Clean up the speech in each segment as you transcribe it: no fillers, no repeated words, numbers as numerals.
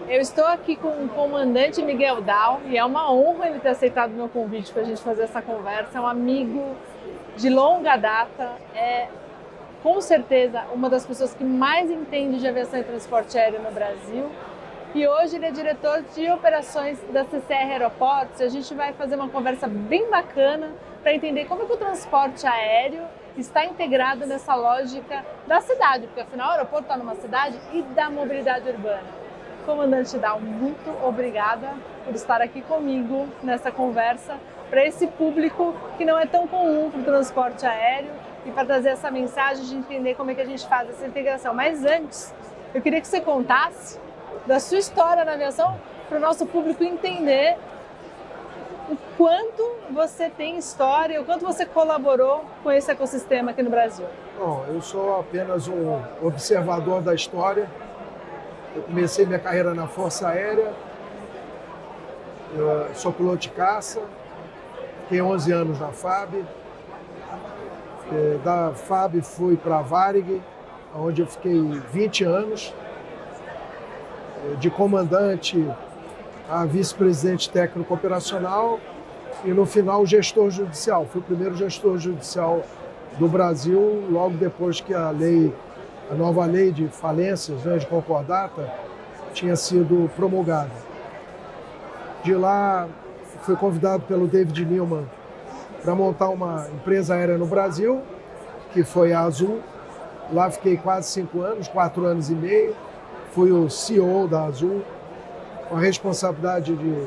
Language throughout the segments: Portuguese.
Eu estou aqui com o comandante Miguel Dal e é uma honra ele ter aceitado o meu convite para a gente fazer essa conversa. É um amigo de longa data, é com certeza uma das pessoas que mais entende de aviação e transporte aéreo no Brasil. E hoje ele é diretor de operações da CCR Aeroportos e a gente vai fazer uma conversa bem bacana para entender como é que o transporte aéreo está integrado nessa lógica da cidade, porque afinal o aeroporto está numa cidade e da mobilidade urbana. Comandante Dal, muito obrigada por estar aqui comigo nessa conversa para esse público que não é tão comum para o transporte aéreo e para trazer essa mensagem de entender como é que a gente faz essa integração. Mas antes, eu queria que você contasse da sua história na aviação para o nosso público entender o quanto você tem história, o quanto você colaborou com esse ecossistema aqui no Brasil. Bom, eu sou apenas um observador da história. Eu comecei minha carreira na Força Aérea, eu sou piloto de caça, fiquei 11 anos na FAB. Da FAB fui para a Varig, onde eu fiquei 20 anos, de comandante a vice-presidente técnico operacional e no final gestor judicial. Fui o primeiro gestor judicial do Brasil, logo depois que a nova lei de falências, né, de concordata, tinha sido promulgada. De lá, fui convidado pelo David Neeleman para montar uma empresa aérea no Brasil, que foi a Azul. Lá fiquei quase 5 anos, 4 anos e meio. Fui o CEO da Azul, com a responsabilidade de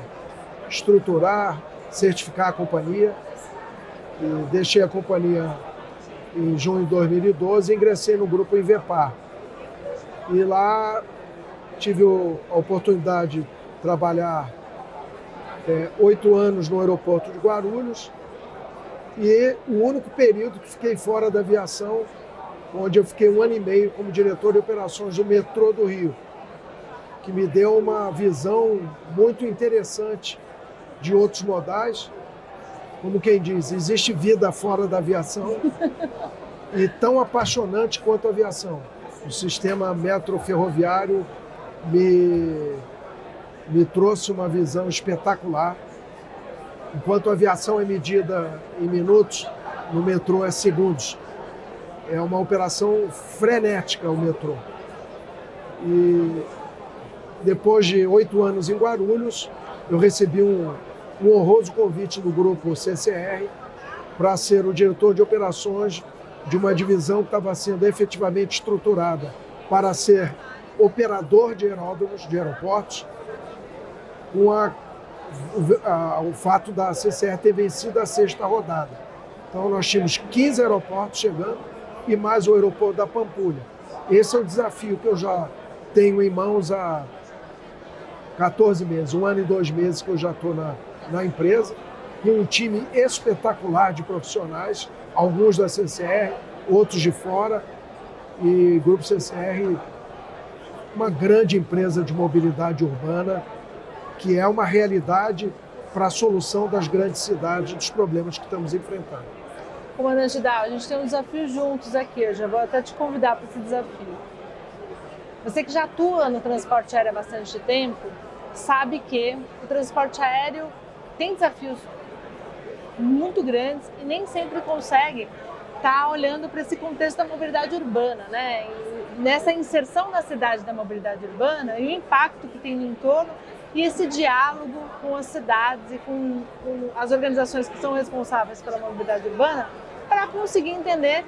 estruturar, certificar a companhia. E deixei a companhia em junho de 2012 e ingressei no grupo Invepar. E lá tive a oportunidade de trabalhar 8 anos no aeroporto de Guarulhos e o único período que fiquei fora da aviação, onde eu fiquei 1 ano e meio como diretor de operações do metrô do Rio, que me deu uma visão muito interessante de outros modais. Como quem diz, existe vida fora da aviação e tão apaixonante quanto a aviação. O sistema metroferroviário me trouxe uma visão espetacular. Enquanto a aviação é medida em minutos, no metrô é segundos. É uma operação frenética o metrô. E depois de 8 anos em Guarulhos, eu recebi um honroso convite do grupo CCR para ser o diretor de operações de uma divisão que estava sendo efetivamente estruturada para ser operador de aeródromos, de aeroportos, com o fato da CCR ter vencido a 6ª rodada. Então nós tínhamos 15 aeroportos chegando e mais o aeroporto da Pampulha. Esse é o desafio que eu já tenho em mãos há 14 meses, 1 ano e 2 meses que eu já estou na empresa, com um time espetacular de profissionais, alguns da CCR, outros de fora, e Grupo CCR, uma grande empresa de mobilidade urbana, que é uma realidade para a solução das grandes cidades, dos problemas que estamos enfrentando. Comandante Dal, a gente tem um desafio juntos aqui, eu já vou até te convidar para esse desafio. Você que já atua no transporte aéreo há bastante tempo, sabe que o transporte aéreo tem desafios muito grandes e nem sempre consegue estar olhando para esse contexto da mobilidade urbana, né? E nessa inserção na cidade da mobilidade urbana e o impacto que tem no entorno e esse diálogo com as cidades e com as organizações que são responsáveis pela mobilidade urbana para conseguir entender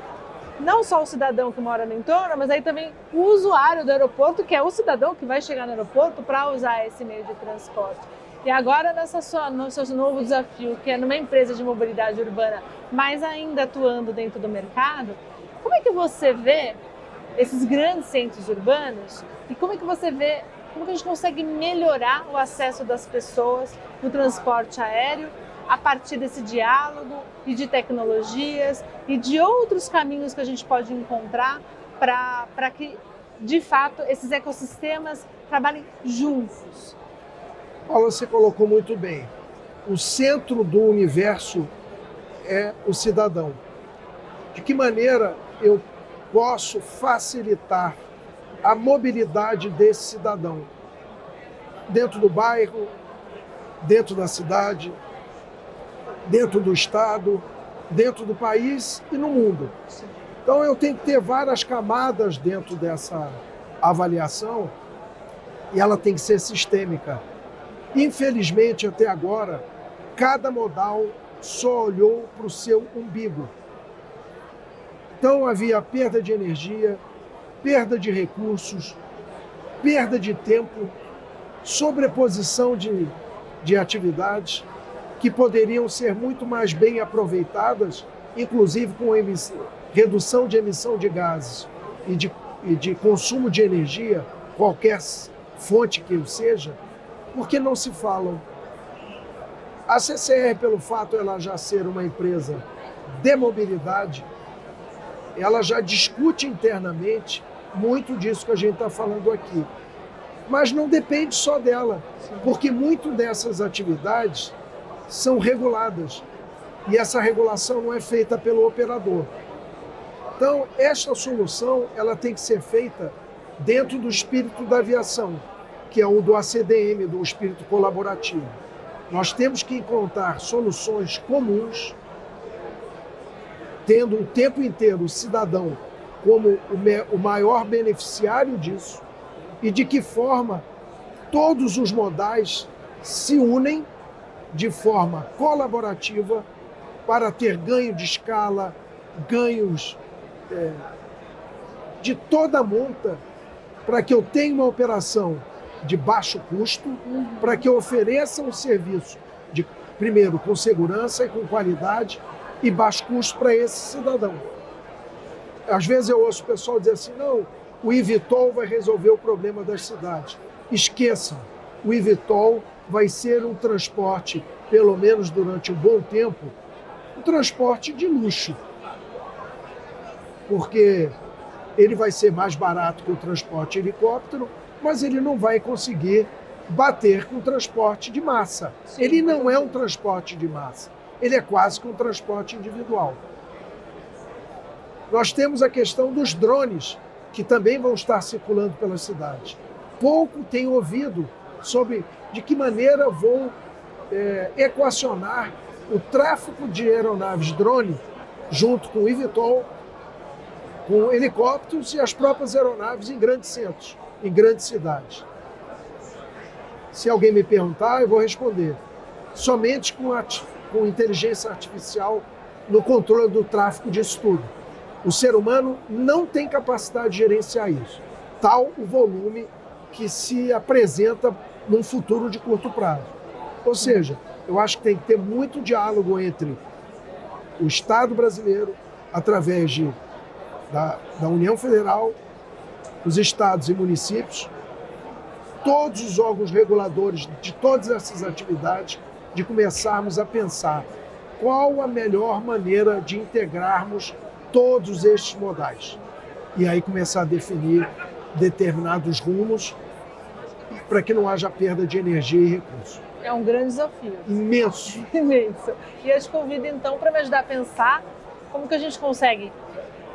não só o cidadão que mora no entorno, mas aí também o usuário do aeroporto, que é o cidadão que vai chegar no aeroporto para usar esse meio de transporte. E agora, no seu novo desafio, que é numa empresa de mobilidade urbana, mas ainda atuando dentro do mercado, como é que você vê esses grandes centros urbanos e como é que você vê, como que a gente consegue melhorar o acesso das pessoas no transporte aéreo a partir desse diálogo e de tecnologias e de outros caminhos que a gente pode encontrar para que, de fato, esses ecossistemas trabalhem juntos? Paula, você colocou muito bem. O centro do universo é o cidadão. De que maneira eu posso facilitar a mobilidade desse cidadão? dentro do bairro, dentro da cidade, dentro do estado, dentro do país e no mundo. Então eu tenho que ter várias camadas dentro dessa avaliação e ela tem que ser sistêmica. Infelizmente, até agora, cada modal só olhou para o seu umbigo. Então havia perda de energia, perda de recursos, perda de tempo, sobreposição de atividades que poderiam ser muito mais bem aproveitadas, inclusive com redução de emissão de gases e de consumo de energia, qualquer fonte que seja, porque não se falam. A CCR, pelo fato de ela já ser uma empresa de mobilidade, ela já discute internamente muito disso que a gente está falando aqui. Mas não depende só dela, porque muito dessas atividades são reguladas e essa regulação não é feita pelo operador. Então, esta solução ela tem que ser feita dentro do espírito da aviação, que é o do ACDM, do espírito colaborativo. Nós temos que encontrar soluções comuns, tendo o tempo inteiro o cidadão como o maior beneficiário disso, e de que forma todos os modais se unem de forma colaborativa para ter ganho de escala, ganhos de toda a monta, para que eu tenha uma operação de baixo custo, para que eu ofereça um serviço, primeiro, com segurança e com qualidade e baixo custo para esse cidadão. Às vezes eu ouço o pessoal dizer assim, não, o eVTOL vai resolver o problema das cidades. Esqueçam, o eVTOL vai ser um transporte, pelo menos durante um bom tempo, um transporte de luxo, porque ele vai ser mais barato que o transporte helicóptero, mas ele não vai conseguir bater com o transporte de massa. Sim, ele não é um transporte de massa, ele é quase que um transporte individual. Nós temos a questão dos drones, que também vão estar circulando pelas cidades. Pouco tem ouvido sobre de que maneira vou equacionar o tráfego de aeronaves drone junto com o eVTOL, com helicópteros e as próprias aeronaves em grandes centros, em grandes cidades. Se alguém me perguntar, eu vou responder. Somente com inteligência artificial no controle do tráfego disso tudo. O ser humano não tem capacidade de gerenciar isso. Tal o volume que se apresenta num futuro de curto prazo. Ou seja, eu acho que tem que ter muito diálogo entre o Estado brasileiro, através da União Federal, os estados e municípios, todos os órgãos reguladores de todas essas atividades, de começarmos a pensar qual a melhor maneira de integrarmos todos estes modais. E aí começar a definir determinados rumos para que não haja perda de energia e recursos. É um grande desafio. Imenso. Imenso. E eu te convido então para me ajudar a pensar como que a gente consegue,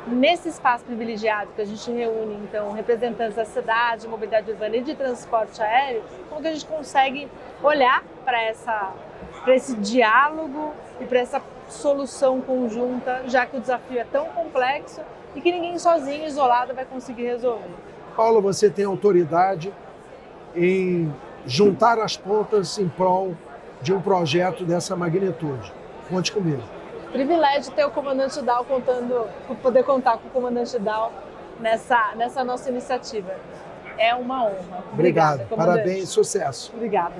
nesse espaço privilegiado que a gente reúne então representantes da cidade, de mobilidade urbana e de transporte aéreo, como que a gente consegue olhar para esse diálogo e para essa solução conjunta, já que o desafio é tão complexo e que ninguém sozinho, isolado, vai conseguir resolver. Paula, você tem autoridade em juntar as pontas em prol de um projeto dessa magnitude. Conte comigo. Privilégio ter o comandante Dal poder contar com o comandante Dal nessa nossa iniciativa. É uma honra. Obrigado. Obrigada, parabéns, sucesso. Obrigada.